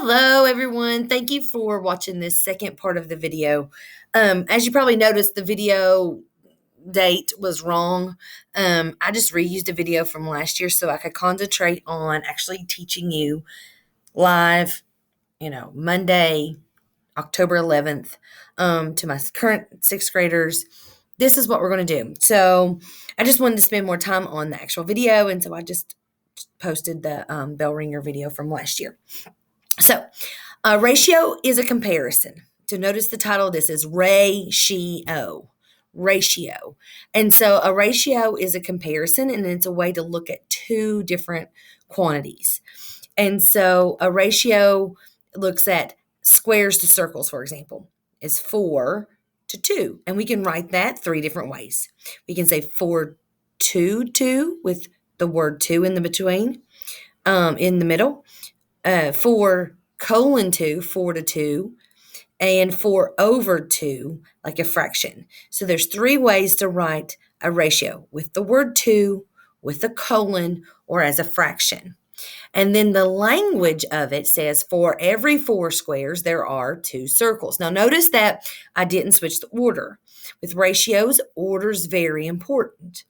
Hello, everyone. Thank you for watching this second part of the video. As you probably noticed, the video date was wrong. I just reused a video from last year so I could concentrate on actually teaching you live, Monday, October 11th, to my current sixth graders. This is what we're going to do. So I just wanted to spend more time on the actual video, and so I just posted the bell ringer video from last year. So, ratio is a comparison. So notice the title of this is ratio. Ratio. And so a ratio is a comparison, and it's a way to look at two different quantities. And so a ratio looks at squares to circles, for example, is 4 to 2. And we can write that three different ways. We can say 4 to 2 with the word 2 in the between, in the middle. 4 colon 2, 4 to 2, and 4 over 2, like a fraction. So there's three ways to write a ratio: with the word 2, with a colon, or as a fraction. And then the language of it says for every 4 squares, there are 2 circles. Now notice that I didn't switch the order. With ratios, order's very important.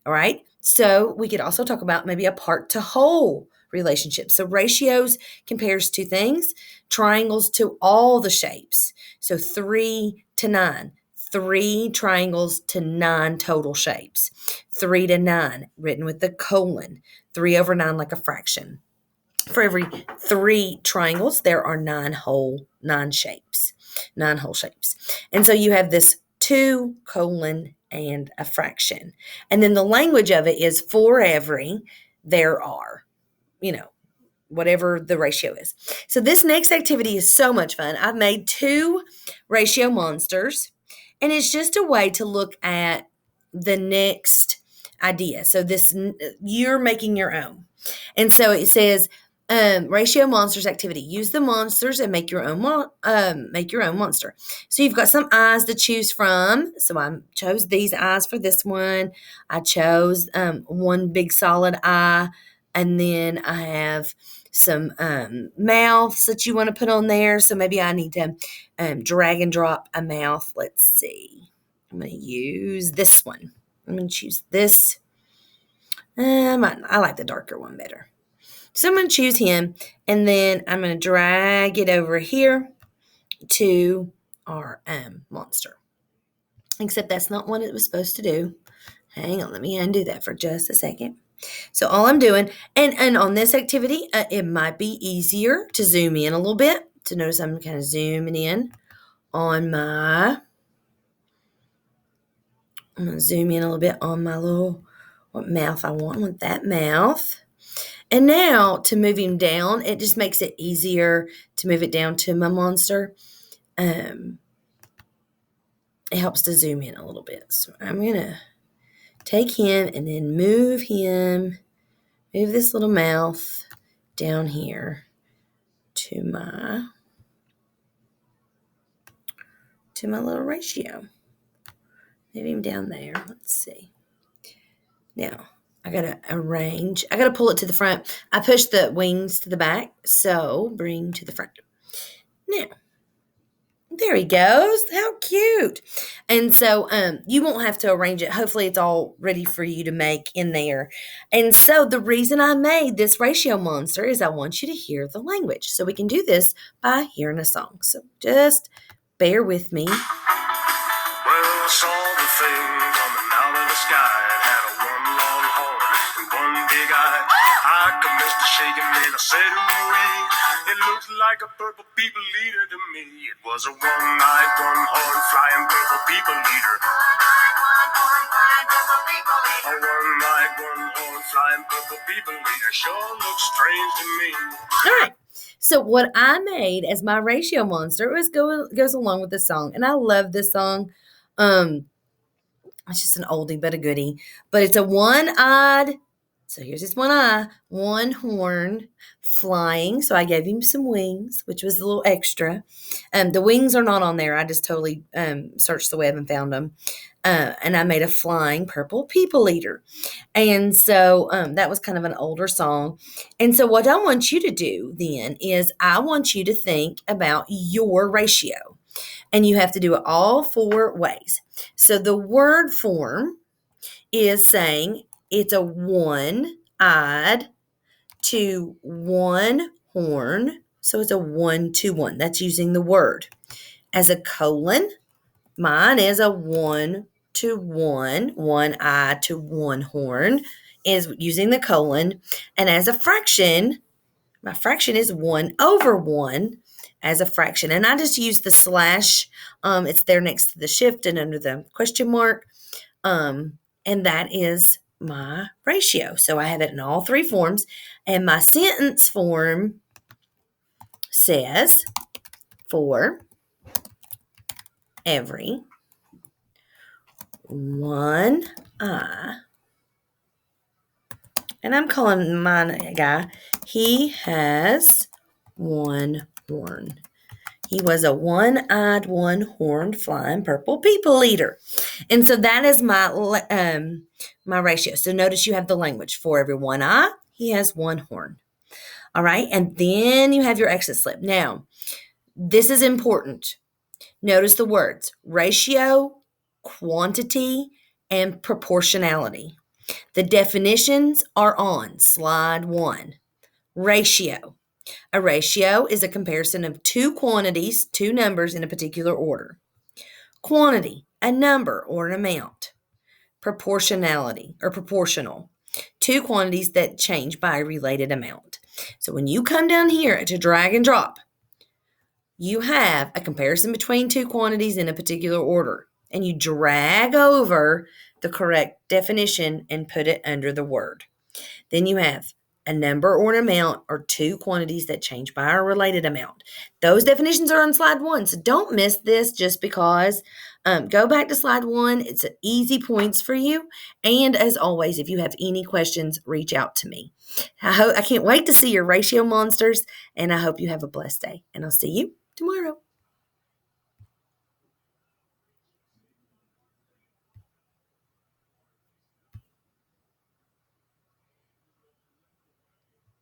All right. So we could also talk about maybe a part to whole relationship. So ratios compares two things: triangles to all the shapes. So 3 to 9, 3 triangles to 9 total shapes. 3 to 9, written with the colon, 3 over 9 like a fraction. For every 3 triangles, there are 9 whole shapes. And so you have this 2 colon and a fraction. And then the language of it is for every there are, whatever the ratio is. So this next activity is so much fun. I've made 2 ratio monsters, and it's just a way to look at the next idea. So this, you're making your own. And so it says, ratio monsters activity. Use the monsters and make your own monster. So you've got some eyes to choose from. So I chose these eyes for this one. I chose one big solid eye, and then I have some mouths that you want to put on there. So maybe I need to drag and drop a mouth. Let's see. I'm going to use this one. I'm going to choose this. I like the darker one better. So I'm going to choose him, and then I'm going to drag it over here to our monster. Except that's not what it was supposed to do. Hang on, let me undo that for just a second. So all I'm doing, and on this activity, it might be easier to zoom in a little bit. So notice I'm kind of zooming in on I'm going to zoom in a little bit on my what mouth I want. I want that mouth. And now to move him down, it just makes it easier to move it down to my monster. It helps to zoom in a little bit. So I'm going to take him and then move this little mouth down here to my little ratio. Move him down there. Let's see. Now, I got to pull it to the front. I pushed the wings to the back, so bring to the front. Now, there he goes. How cute. And so you won't have to arrange it. Hopefully it's all ready for you to make in there. And so the reason I made this ratio monster is I want you to hear the language. So we can do this by hearing a song. So just bear with me. Well, I saw the thing coming out of the sky. It had a one long horn and one big eye. I commenced to shake him and I said, ooh-wee. It looked like a purple people leader to me. It was a one-eyed, one-horn flying purple people leader. A one-eyed, one-horn flying purple people leader sure looks strange to me. All right. So what I made as my ratio monster goes along with the song. And I love this song. It's just an oldie but a goodie. But it's a one-eyed So here's his one eye, one horn, flying. So I gave him some wings, which was a little extra. The wings are not on there. I just totally searched the web and found them. And I made a flying purple people eater. And so that was kind of an older song. And so what I want you to do then is I want you to think about your ratio. And you have to do it all 4 ways. So the word form is saying it's a one-eyed to one horn. So it's a 1 to 1. That's using the word. As a colon, mine is a 1 to 1, one eye to one horn is using the colon. And as a fraction, my fraction is 1 over 1 as a fraction. And I just use the slash. It's there next to the shift and under the question mark. And that is my ratio. So I have it in all 3 forms. And my sentence form says for every one eye, and I'm calling mine guy, he has 1 horn. He was a one-eyed, one-horned, flying purple people eater. And so that is my ratio. So notice you have the language. For every one eye, he has 1 horn. All right, and then you have your exit slip. Now, this is important. Notice the words ratio, quantity, and proportionality. The definitions are on slide 1. Ratio. A ratio is a comparison of 2 quantities, 2 numbers in a particular order. Quantity, a number or an amount. Proportionality or proportional, 2 quantities that change by a related amount. So when you come down here to drag and drop, you have a comparison between 2 quantities in a particular order, and you drag over the correct definition and put it under the word. Then you have a number or an amount or 2 quantities that change by a related amount. Those definitions are on slide 1, so don't miss this just because. Go back to slide 1. It's easy points for you. And as always, if you have any questions, reach out to me. I can't wait to see your ratio monsters, and I hope you have a blessed day. And I'll see you tomorrow.